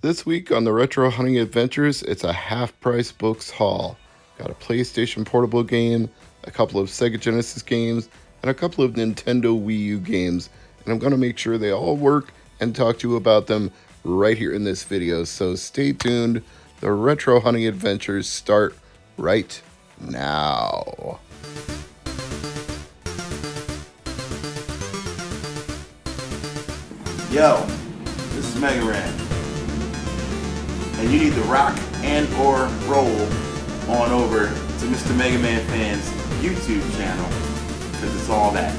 This week on the Retro Hunting Adventures, it's a half-price books haul. Got a PlayStation Portable game, a couple of Sega Genesis games, and a couple of Nintendo Wii U games. And I'm going to make sure they all work and talk to you about them right here in this video. So stay tuned. The Retro Hunting Adventures start right now. Yo, this is MegaManFan, and you need to rock and or roll on over to Mr. MegaManFan's YouTube channel, because it's all that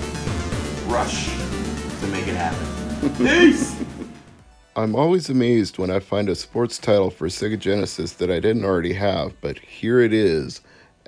rush to make it happen. Peace! I'm always amazed when I find a sports title for Sega Genesis that I didn't already have, but here it is.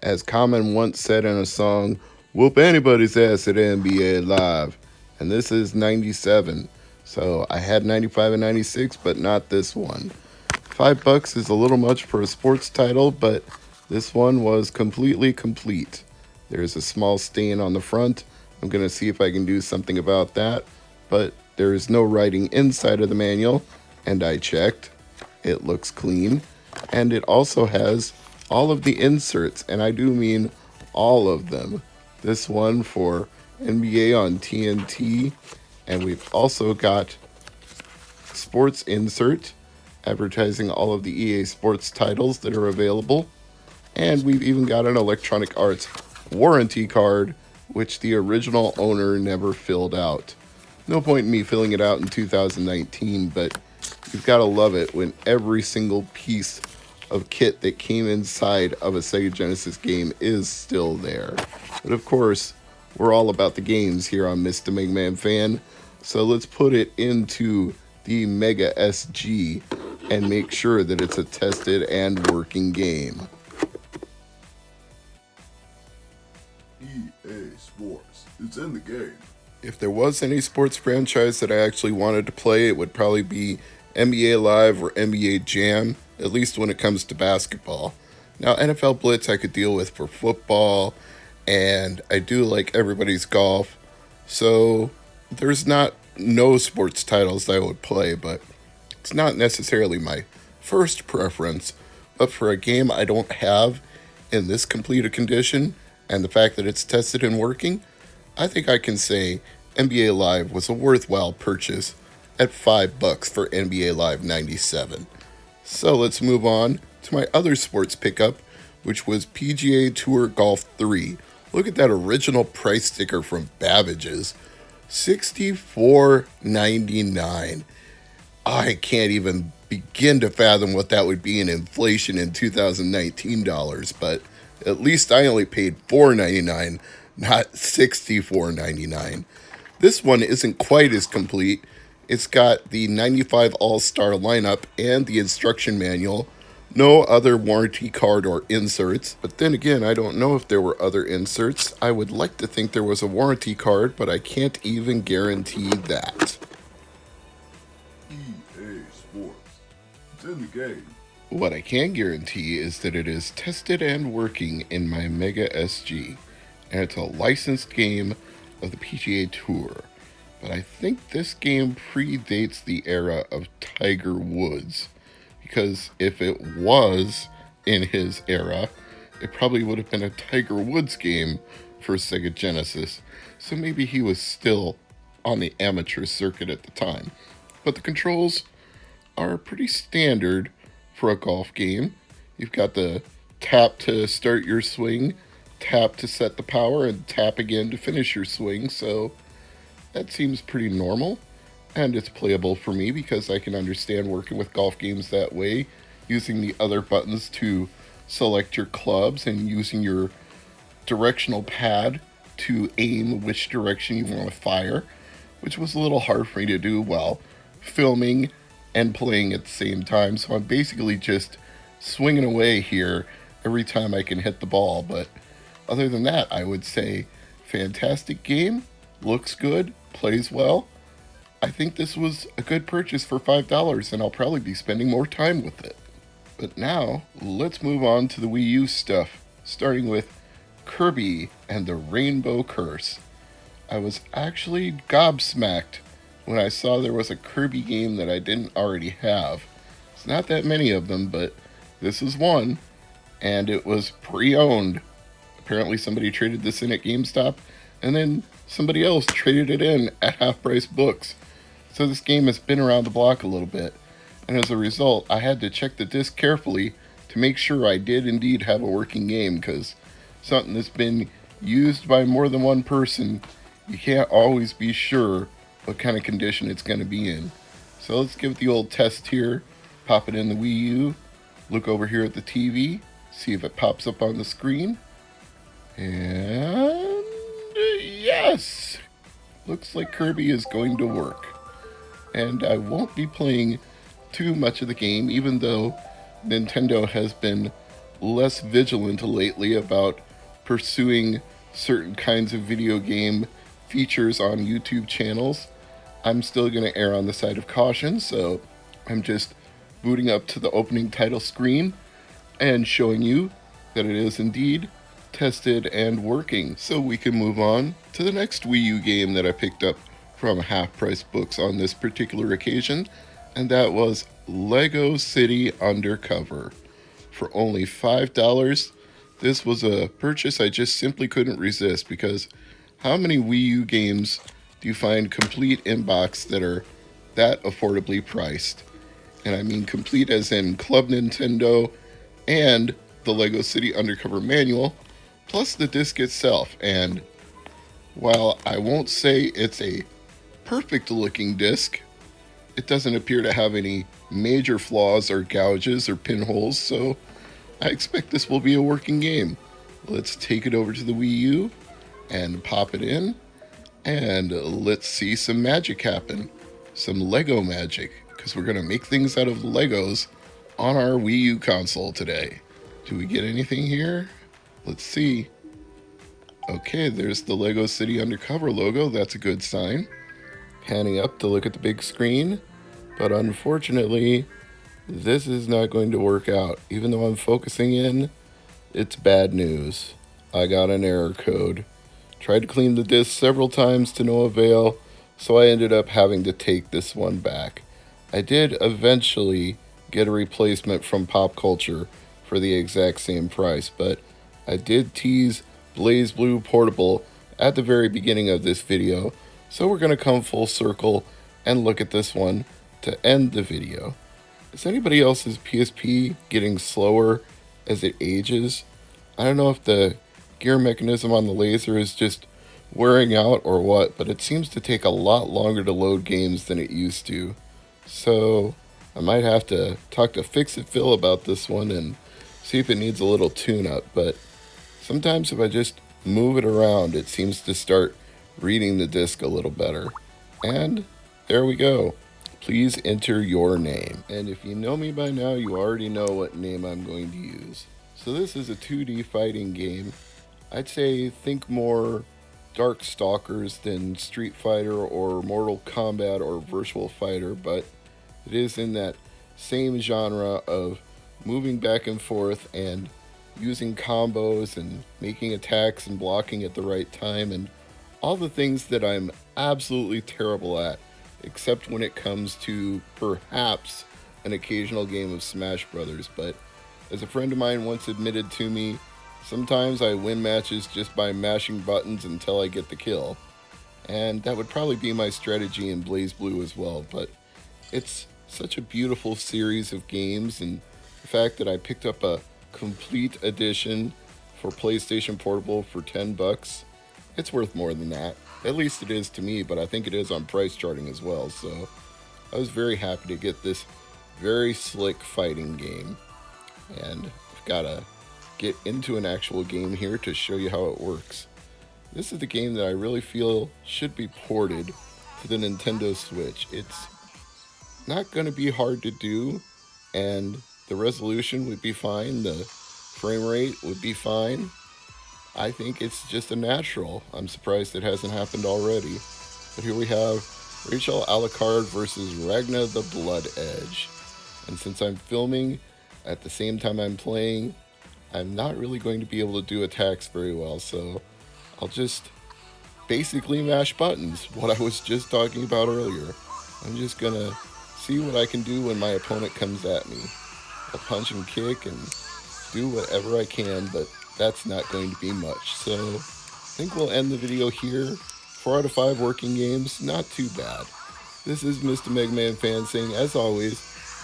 As Common once said in a song, whoop anybody's ass at NBA Live. And this is 97. So I had 95 and 96, but not this one. $5 is a little much for a sports title, but this one was completely complete. There's a small stain on the front. I'm going to see if I can do something about that, but there is no writing inside of the manual, and I checked. It looks clean, and it also has all of the inserts, and I do mean all of them. This one for NBA on TNT, and we've also got sports insert advertising all of the EA Sports titles that are available. And we've even got an Electronic Arts warranty card, which the original owner never filled out. No point in me filling it out in 2019, but you've got to love it when every single piece of kit that came inside of a Sega Genesis game is still there. But of course, we're all about the games here on Mr. MegaManFan, so let's put it into the Mega SG and make sure that it's a tested and working game. EA Sports, it's in the game. If there was any sports franchise that I actually wanted to play, it would probably be NBA Live or NBA Jam, at least when it comes to basketball. Now, NFL Blitz I could deal with for football, and I do like everybody's golf, so there's not no sports titles that I would play, but it's not necessarily my first preference. But for a game I don't have in this complete a condition, and the fact that it's tested and working, I think I can say NBA Live was a worthwhile purchase at $5 for NBA Live 97. So let's move on to my other sports pickup, which was PGA Tour Golf 3. Look at that original price sticker from Babbage's. $64.99. I can't even begin to fathom what that would be in inflation in 2019 dollars, but at least I only paid $4.99, not $64.99. This one isn't quite as complete. It's got the 95 All-Star lineup and the instruction manual. No other warranty card or inserts, but then again, I don't know if there were other inserts. I would like to think there was a warranty card, but I can't even guarantee that. EA Sports, it's in the game. What I can guarantee is that it is tested and working in my Mega SG, and it's a licensed game of the PGA Tour. But I think this game predates the era of Tiger Woods, because if it was in his era, it probably would have been a Tiger Woods game for Sega Genesis, so maybe he was still on the amateur circuit at the time. But the controls are pretty standard for a golf game. You've got the tap to start your swing, tap to set the power, and tap again to finish your swing, so that seems pretty normal. And it's playable for me because I can understand working with golf games that way, using the other buttons to select your clubs and using your directional pad to aim which direction you want to fire, which was a little hard for me to do while filming and playing at the same time. So I'm basically just swinging away here every time I can hit the ball. But other than that, I would say fantastic game, looks good, plays well. I think this was a good purchase for $5, and I'll probably be spending more time with it. But now, let's move on to the Wii U stuff, starting with Kirby and the Rainbow Curse. I was actually gobsmacked when I saw there was a Kirby game that I didn't already have. It's not that many of them, but this is one, and it was pre-owned. Apparently somebody traded this in at GameStop, and then somebody else traded it in at half-price books. So this game has been around the block a little bit, and as a result, I had to check the disc carefully to make sure I did indeed have a working game, because something that's been used by more than one person, you can't always be sure what kind of condition it's going to be in. So let's give it the old test here. Pop it in the Wii U, look over here at the TV, see if it pops up on the screen, and yes! Looks like Kirby is going to work. And I won't be playing too much of the game, even though Nintendo has been less vigilant lately about pursuing certain kinds of video game features on YouTube channels. I'm still going to err on the side of caution, so I'm just booting up to the opening title screen and showing you that it is indeed tested and working. So we can move on to the next Wii U game that I picked up from half-price books on this particular occasion, and that was Lego City Undercover. For only $5, this was a purchase I just simply couldn't resist, because how many Wii U games do you find complete in box that are that affordably priced? And I mean complete as in Club Nintendo and the Lego City Undercover manual, plus the disc itself. And while I won't say it's a perfect looking disc, it doesn't appear to have any major flaws or gouges or pinholes, so I expect this will be a working game. Let's take it over to the Wii U and pop it in, and let's see some magic happen. Some Lego magic, because we're going to make things out of Legos on our Wii U console today. Do we get anything here? Let's see. Okay, there's the Lego City Undercover logo. That's a good sign. Panning up to look at the big screen, but unfortunately, this is not going to work out. Even though I'm focusing in, it's bad news. I got an error code. Tried to clean the disc several times to no avail, so I ended up having to take this one back. I did eventually get a replacement from Pop Culture for the exact same price, but I did tease BlazBlue Portable at the very beginning of this video, so we're going to come full circle and look at this one to end the video. Is anybody else's PSP getting slower as it ages? I don't know if the gear mechanism on the laser is just wearing out or what, but it seems to take a lot longer to load games than it used to. So I might have to talk to Fix-It-Phil about this one and see if it needs a little tune-up, but sometimes if I just move it around, it seems to start reading the disc a little better. And there we go. Please enter your name. And if you know me by now, you already know what name I'm going to use. So this is a 2D fighting game. I'd say think more Darkstalkers than Street Fighter or Mortal Kombat or Virtual Fighter, but it is in that same genre of moving back and forth and using combos and making attacks and blocking at the right time and all the things that I'm absolutely terrible at, except when it comes to perhaps an occasional game of Smash Brothers. But as a friend of mine once admitted to me, sometimes I win matches just by mashing buttons until I get the kill. And that would probably be my strategy in BlazBlue as well, but it's such a beautiful series of games, and the fact that I picked up a complete edition for PlayStation Portable for $10, it's worth more than that. At least it is to me, but I think it is on price charting as well, so I was very happy to get this very slick fighting game. And I've got to get into an actual game here to show you how it works. This is the game that I really feel should be ported to the Nintendo Switch. It's not going to be hard to do, and the resolution would be fine, the frame rate would be fine. I think it's just a natural. I'm surprised it hasn't happened already. But here we have Rachel Alucard versus Ragna the Blood Edge. And since I'm filming at the same time I'm playing, I'm not really going to be able to do attacks very well, so I'll just basically mash buttons, what I was just talking about earlier. I'm just gonna see what I can do when my opponent comes at me. I'll punch and kick and do whatever I can, but that's not going to be much. So I think we'll end the video here. 4 out of 5 working games, not too bad. This is Mr. MegaManFan saying, as always,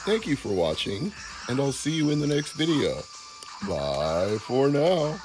thank you for watching, and I'll see you in the next video. Bye for now.